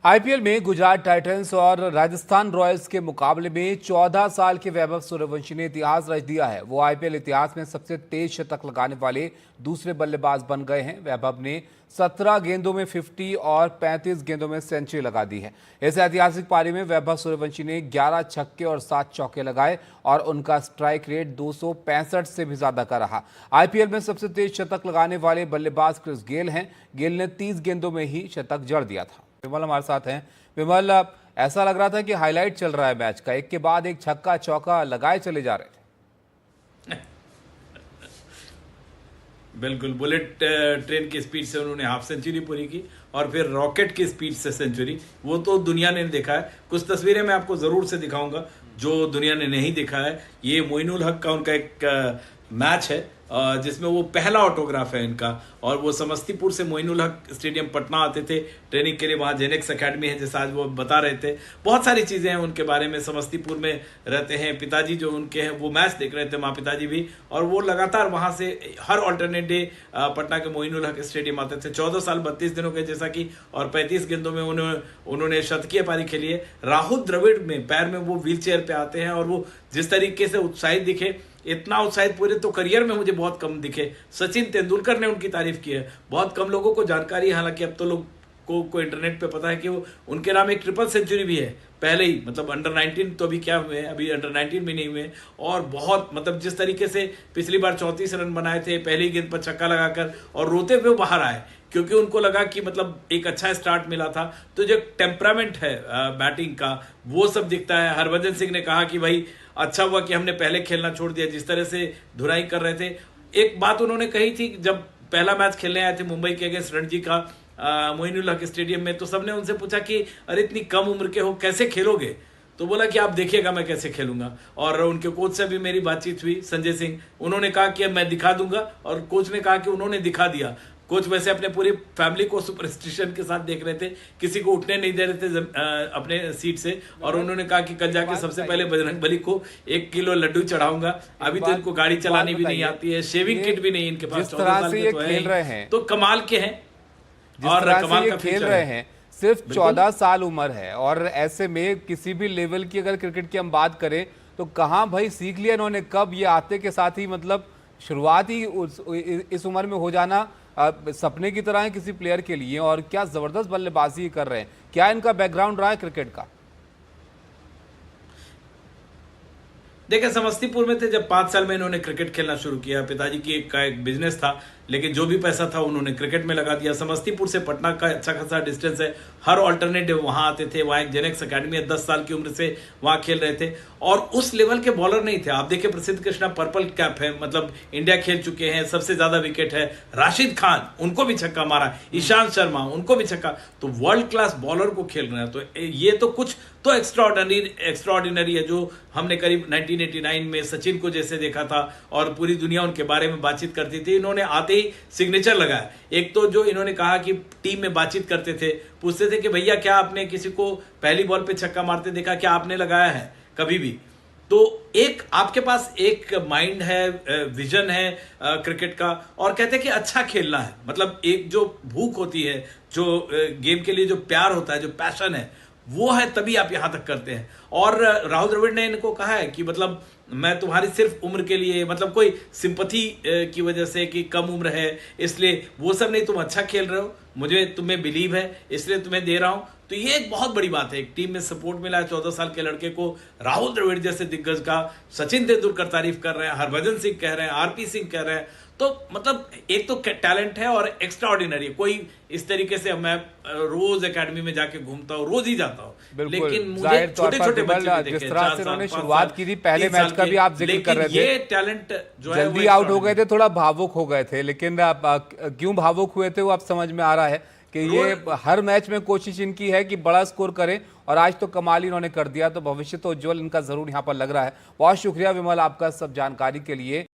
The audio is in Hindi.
आईपीएल में गुजरात टाइटंस और राजस्थान रॉयल्स के मुकाबले में 14 साल के वैभव सूर्यवंशी ने इतिहास रच दिया है। वो आईपीएल इतिहास में सबसे तेज शतक लगाने वाले दूसरे बल्लेबाज बन गए हैं। वैभव ने 17 गेंदों में 50 और 35 गेंदों में सेंचुरी लगा दी है। इस ऐतिहासिक पारी में वैभव सूर्यवंशी ने 11 छक्के और 7 चौके लगाए और उनका स्ट्राइक रेट 265 से भी ज्यादा का रहा। आईपीएल में सबसे तेज शतक लगाने वाले बल्लेबाज क्रिस गेल हैं। गेल ने 30 गेंदों में ही शतक जड़ दिया था। विमल हमारे साथ हैं। विमल, ऐसा लग रहा था कि हाईलाइट चल रहा है मैच का, एक के बाद एक छक्का चौका लगाए चले जा रहे थे। बिल्कुल, बुलेट ट्रेन की स्पीड से उन्होंने हाफ सेंचुरी पूरी की और फिर रॉकेट की स्पीड से सेंचुरी। वो तो दुनिया ने देखा है। कुछ तस्वीरें मैं आपको जरूर से दिखाऊंगा जो दुनिया ने नहीं देखा है। ये मोइनुल हक का उनका एक मैच है जिसमें वो पहला ऑटोग्राफ है इनका, और वो समस्तीपुर से मोइनुल हक स्टेडियम पटना आते थे ट्रेनिंग के लिए। वहाँ जेनेक्स अकेडमी है, जैसा आज वो बता रहे थे। बहुत सारी चीजें हैं उनके बारे में। समस्तीपुर में रहते हैं, पिताजी जो उनके हैं वो मैच देख रहे थे, माँ पिताजी भी, और वो लगातार वहां से हर ऑल्टरनेट डे पटना के मोइनुल हक स्टेडियम आते थे। 14 साल 32 दिनों के जैसा कि, और 35 गेंदों में उन्होंने शतकीय पारी खेली है। राहुल द्रविड़ में पैर में वो व्हील चेयर पे आते हैं और वो जिस तरीके से उत्साहित दिखे, इतना उत्साहित पूरे तो करियर में मुझे बहुत कम दिखे। सचिन तेंदुलकर ने उनकी तारीफ की है। बहुत कम लोगों को जानकारी है, हालांकि अब तो लोग को इंटरनेट पे पता है कि वो उनके नाम एक ट्रिपल सेंचुरी भी है पहले ही। मतलब अंडर 19 तो अभी क्या हुए हैं, अभी अंडर 19 भी नहीं हुए। और बहुत मतलब जिस तरीके से पिछली बार 34 रन बनाए थे पहली गेंद पर छक्का लगाकर, और रोते हुए बाहर आए क्योंकि उनको लगा कि मतलब एक अच्छा स्टार्ट मिला था। तो जो टेम्परामेंट है बैटिंग का, वो सब दिखता है। हरभजन सिंह ने कहा कि भाई अच्छा हुआ कि हमने पहले खेलना छोड़ दिया, जिस तरह से धुनाई कर रहे थे। एक बात उन्होंने कही थी जब पहला मैच खेलने आए थे मुंबई के अगेंस्ट रणजी का मोइनुल हक स्टेडियम में, तो सबने उनसे पूछा कि अरे इतनी कम उम्र के हो, कैसे खेलोगे? तो बोला कि आप देखिएगा मैं कैसे खेलूंगा। और उनके कोच से भी मेरी बातचीत हुई, संजय सिंह, उन्होंने कहा कि मैं दिखा दूंगा, और कोच ने कहा कि उन्होंने दिखा दिया। कोच वैसे अपने पूरी फैमिली को सुपरस्टिशन के साथ देख रहे थे, किसी को उठने नहीं दे रहे थे अपने सीट से, और उन्होंने कहा कि कल जाके सबसे पहले बजरंगबली को 1 किलो लड्डू चढ़ाऊंगा। अभी तो इनको गाड़ी चलानी भी नहीं आती है, शेविंग किट भी नहीं इनके पास। 14 साल के तो है, तो कमाल के हैं और कमाल का खेल रहे हैं। सिर्फ 14 साल उम्र है, और ऐसे में किसी भी लेवल की अगर क्रिकेट की हम बात करें तो कहाँ भाई सीख लिया इन्होंने, कब? ये आते के साथ ही मतलब शुरुआत ही इस उम्र में हो जाना सपने की तरह है किसी प्लेयर के लिए। और क्या जबरदस्त बल्लेबाजी कर रहे हैं। क्या इनका बैकग्राउंड रहा है क्रिकेट का? देखिए, समस्तीपुर में थे जब 5 साल में इन्होंने क्रिकेट खेलना शुरू किया। पिताजी की एक बिजनेस था, लेकिन जो भी पैसा था उन्होंने क्रिकेट में लगा दिया। समस्तीपुर से पटना का अच्छा खासा डिस्टेंस है। हर ऑल्टरनेट डे वहां आते थे। वहां एक जेनेक्स अकेडमी है, 10 साल की उम्र से वहां खेल रहे थे, और उस लेवल के बॉलर नहीं थे। आप देखिए, प्रसिद्ध कृष्णा पर्पल कैप है, मतलब इंडिया खेल चुके हैं, सबसे ज्यादा विकेट है। राशिद खान, उनको भी छक्का मारा। ईशांत शर्मा, उनको भी छक्का। तो वर्ल्ड क्लास बॉलर को खेल रहे हैं, तो ये तो कुछ तो एक्स्ट्राऑर्डिनरी है जो हमने करीब 1989 में सचिन को जैसे देखा था, और पूरी दुनिया उनके बारे में बातचीत करती थी। इन्होंने आते ही सिग्नेचर लगाया। एक तो जो इन्होंने कहा कि टीम में बातचीत करते थे, पूछते थे कि भैया क्या आपने किसी को पहली बॉल पे छक्का मारते देखा, क्या आपने लगाया है कभी भी? तो एक आपके पास एक माइंड है, विजन है क्रिकेट का, और कहते हैं कि अच्छा खेलना है। मतलब एक जो भूख होती है, जो गेम के लिए जो प्यार होता है, जो पैशन है, वो है, तभी आप यहां तक करते हैं। और राहुल द्रविड़ ने इनको कहा है कि मतलब मैं तुम्हारी सिर्फ उम्र के लिए, मतलब कोई सिंपथी की वजह से कि कम उम्र है इसलिए, वो सब नहीं, तुम अच्छा खेल रहे हो, मुझे तुम्हें बिलीव है, इसलिए तुम्हें दे रहा हूं। तो ये एक बहुत बड़ी बात है। एक टीम में सपोर्ट मिला है 14 साल के लड़के को, राहुल द्रविड़ जैसे दिग्गज का। सचिन तेंदुलकर तारीफ कर रहे हैं, हरभजन सिंह कह रहे हैं, आरपी सिंह कह रहे हैं। तो मतलब एक तो टैलेंट है और एक्स्ट्रा ऑर्डिनरी। कोई इस तरीके से मैं रोज एकेडमी में जाके घूमता हूँ, रोज ही जाता हूँ, लेकिन मुझे छोटे छोटे बच्चे जिस तरह से उन्होंने शुरुआत की थी पहले मैच का भी आप जिक्र कर रहे थे, ये टैलेंट जो है जल्दी आउट हो गए थे, थोड़ा भावुक हो गए थे। लेकिन क्यों भावुक हुए थे वो अब समझ में आ रहा है कि ये हर मैच में कोशिश इनकी है कि बड़ा स्कोर करें, और आज तो कमाल इन्होंने कर दिया। तो भविष्य तो उज्जवल इनका जरूर यहाँ पर लग रहा है। बहुत शुक्रिया विमल आपका सब जानकारी के लिए।